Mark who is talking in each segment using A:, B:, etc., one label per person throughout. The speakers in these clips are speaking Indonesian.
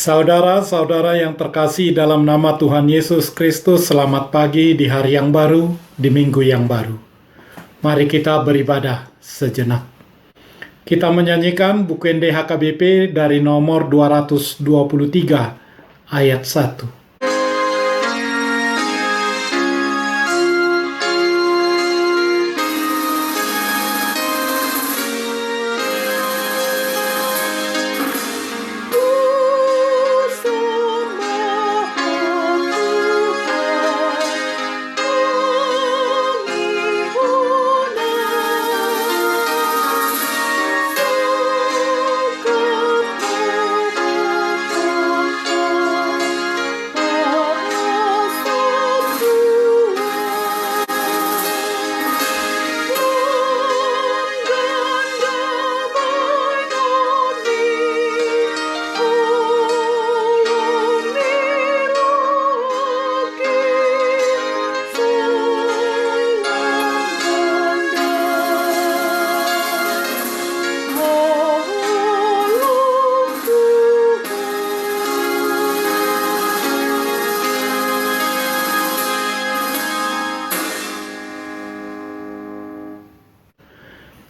A: Saudara-saudara yang terkasih dalam nama Tuhan Yesus Kristus, selamat pagi di hari yang baru, di minggu yang baru. Mari kita beribadah sejenak. Kita menyanyikan buku NDHKBP dari nomor 223 ayat 1.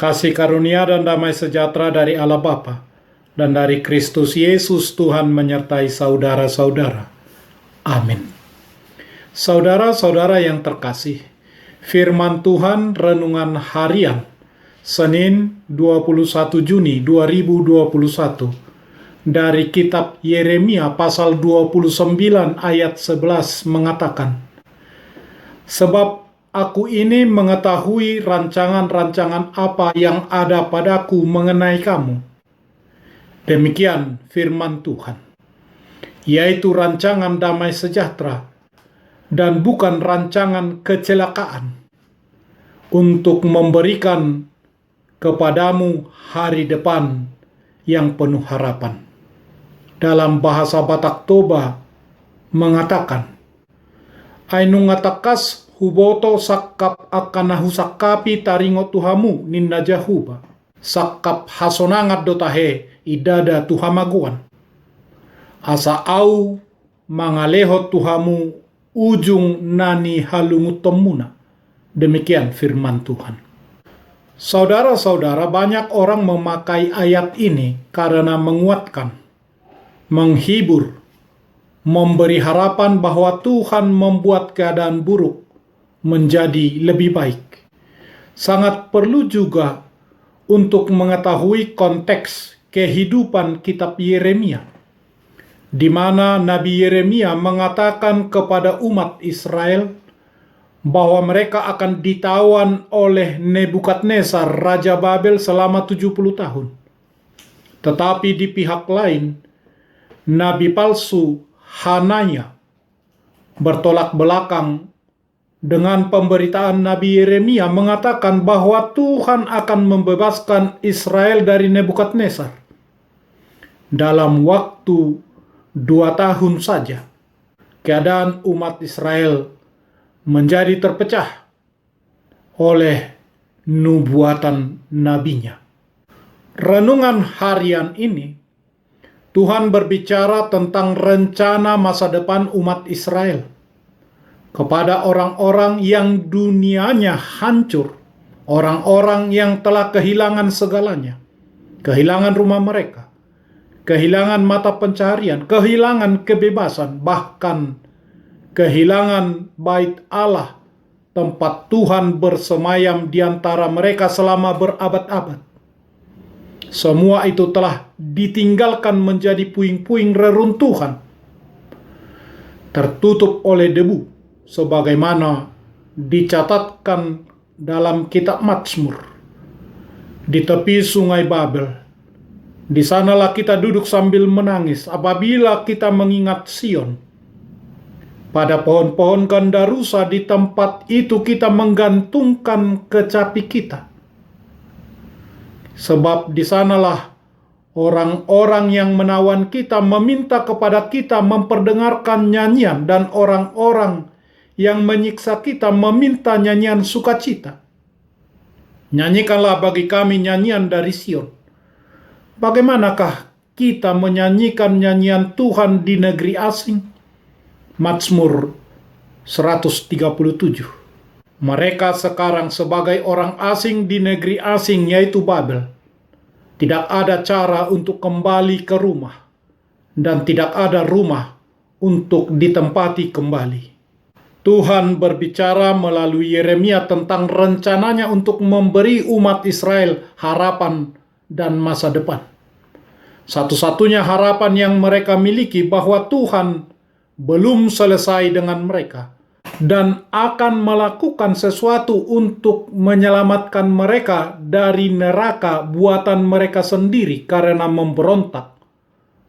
A: Kasih karunia dan damai sejahtera dari Allah Bapa dan dari Kristus Yesus Tuhan menyertai saudara-saudara. Amin. Saudara-saudara yang terkasih, firman Tuhan renungan harian Senin 21 Juni 2021 dari kitab Yeremia pasal 29 ayat 11 mengatakan, "Sebab Aku ini mengetahui rancangan-rancangan apa yang ada padaku mengenai kamu." Demikian firman Tuhan, yaitu rancangan damai sejahtera dan bukan rancangan kecelakaan, untuk memberikan kepadamu hari depan yang penuh harapan. Dalam bahasa Batak Toba mengatakan, "Ainu ngatakas huboto sakap akanahu sakapi taringo tuhamu ninna jahuba. Sakap hasonangat dotahe idada tuhamaguan. Asa au mangaleho tuhamu ujung nani halungu temuna." Demikian firman Tuhan. Saudara-saudara, banyak orang memakai ayat ini karena menguatkan, menghibur, memberi harapan bahwa Tuhan membuat keadaan buruk menjadi lebih baik. Sangat perlu juga untuk mengetahui konteks kehidupan kitab Yeremia, di mana Nabi Yeremia mengatakan kepada umat Israel bahwa mereka akan ditawan oleh Nebukadnezar, Raja Babel, selama 70 tahun. Tetapi di pihak lain, Nabi palsu Hananya bertolak belakang dengan pemberitaan Nabi Yeremia mengatakan bahwa Tuhan akan membebaskan Israel dari Nebukadnezar dalam waktu 2 tahun saja. Keadaan umat Israel menjadi terpecah oleh nubuatan nabinya. Renungan harian ini, Tuhan berbicara tentang rencana masa depan umat Israel kepada orang-orang yang dunianya hancur, orang-orang yang telah kehilangan segalanya, kehilangan rumah mereka, kehilangan mata pencaharian, kehilangan kebebasan, bahkan kehilangan bait Allah, tempat Tuhan bersemayam di antara mereka selama berabad-abad. Semua itu telah ditinggalkan menjadi puing-puing reruntuhan, tertutup oleh debu, sebagaimana dicatatkan dalam kitab Mazmur. Di tepi sungai Babel, di sanalah kita duduk sambil menangis apabila kita mengingat Sion. Pada pohon-pohon gandarusa di tempat itu kita menggantungkan kecapi kita. Sebab di sanalah orang-orang yang menawan kita meminta kepada kita memperdengarkan nyanyian, dan orang-orang yang menyiksa kita meminta nyanyian sukacita. Nyanyikanlah bagi kami nyanyian dari Sion. Bagaimanakah kita menyanyikan nyanyian Tuhan di negeri asing. Mazmur 137. Mereka sekarang sebagai orang asing di negeri asing, yaitu Babel. Tidak ada cara untuk kembali ke rumah, dan tidak ada rumah untuk ditempati kembali. Tuhan berbicara melalui Yeremia tentang rencananya untuk memberi umat Israel harapan dan masa depan. Satu-satunya harapan yang mereka miliki bahwa Tuhan belum selesai dengan mereka dan akan melakukan sesuatu untuk menyelamatkan mereka dari neraka buatan mereka sendiri karena memberontak,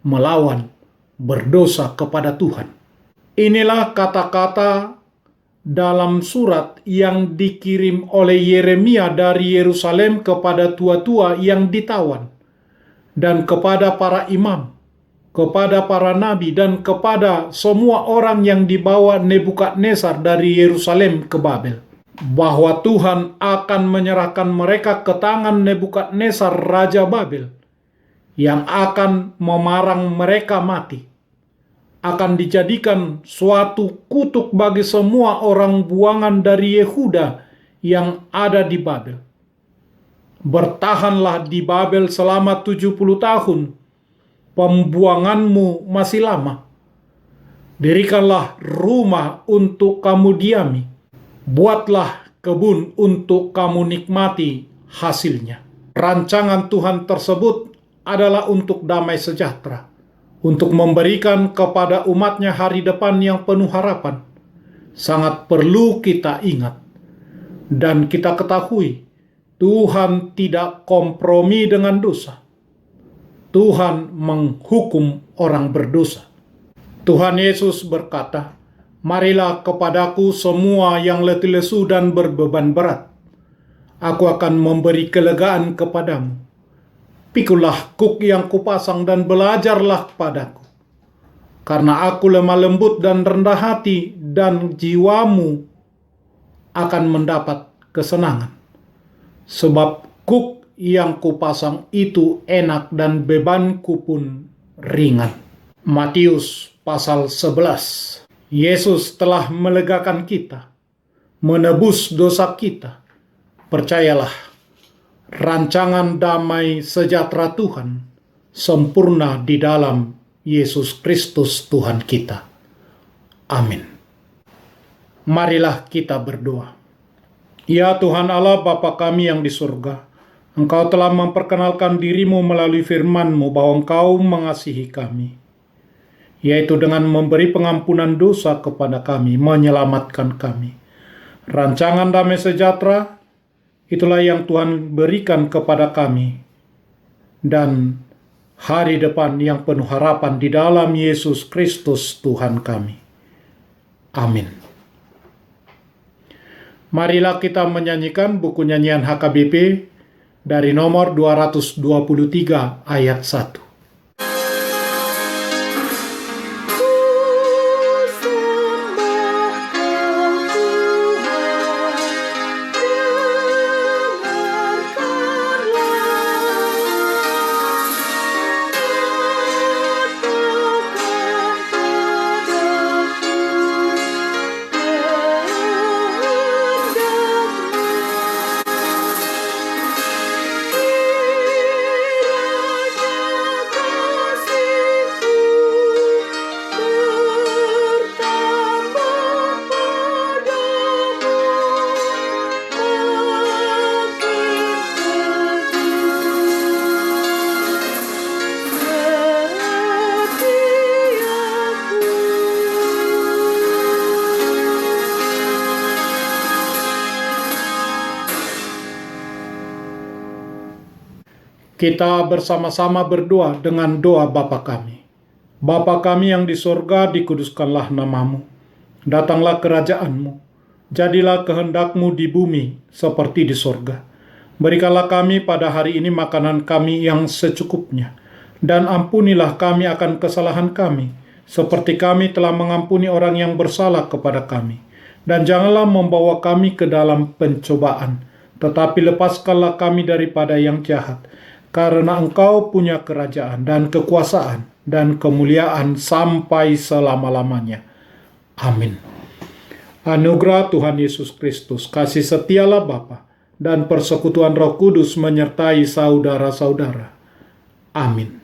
A: melawan, berdosa kepada Tuhan. Inilah kata-kata dalam surat yang dikirim oleh Yeremia dari Yerusalem kepada tua-tua yang ditawan, dan kepada para imam, kepada para nabi, dan kepada semua orang yang dibawa Nebukadnezar dari Yerusalem ke Babel, bahwa Tuhan akan menyerahkan mereka ke tangan Nebukadnezar Raja Babel, yang akan memarang mereka mati. Akan dijadikan suatu kutuk bagi semua orang buangan dari Yehuda yang ada di Babel. Bertahanlah di Babel selama 70 tahun. Pembuanganmu masih lama. Dirikanlah rumah untuk kamu diami. Buatlah kebun untuk kamu nikmati hasilnya. Rancangan Tuhan tersebut adalah untuk damai sejahtera, untuk memberikan kepada umatnya hari depan yang penuh harapan. Sangat perlu kita ingat dan kita ketahui, Tuhan tidak kompromi dengan dosa. Tuhan menghukum orang berdosa. Tuhan Yesus berkata, "Marilah kepadaku semua yang letih lesu dan berbeban berat. Aku akan memberi kelegaan kepadamu. Pikulah kuk yang kupasang dan belajarlah kepadaku. Karena aku lemah lembut dan rendah hati, dan jiwamu akan mendapat kesenangan. Sebab kuk yang kupasang itu enak dan bebanku pun ringan." Matius pasal 11. Yesus telah melegakan kita, menebus dosa kita. Percayalah, rancangan damai sejahtera Tuhan sempurna di dalam Yesus Kristus Tuhan kita. Amin. Marilah kita berdoa. Ya Tuhan Allah Bapa kami yang di surga, Engkau telah memperkenalkan dirimu melalui firman-Mu bahwa Engkau mengasihi kami, yaitu dengan memberi pengampunan dosa kepada kami, menyelamatkan kami. Rancangan damai sejahtera, itulah yang Tuhan berikan kepada kami, dan hari depan yang penuh harapan di dalam Yesus Kristus Tuhan kami. Amin. Marilah kita menyanyikan buku nyanyian HKBP dari nomor 223 ayat 1. Kita bersama-sama berdoa dengan doa Bapa kami. Bapa kami yang di sorga, dikuduskanlah namamu. Datanglah kerajaan-Mu. Jadilah kehendak-Mu di bumi seperti di sorga. Berikanlah kami pada hari ini makanan kami yang secukupnya. Dan ampunilah kami akan kesalahan kami, seperti kami telah mengampuni orang yang bersalah kepada kami. Dan janganlah membawa kami ke dalam pencobaan, tetapi lepaskanlah kami daripada yang jahat. karena Engkau punya kerajaan dan kekuasaan dan kemuliaan sampai selama-lamanya. Amin. Anugerah Tuhan Yesus Kristus, kasih setialah Bapa, dan persekutuan Roh Kudus menyertai saudara-saudara. Amin.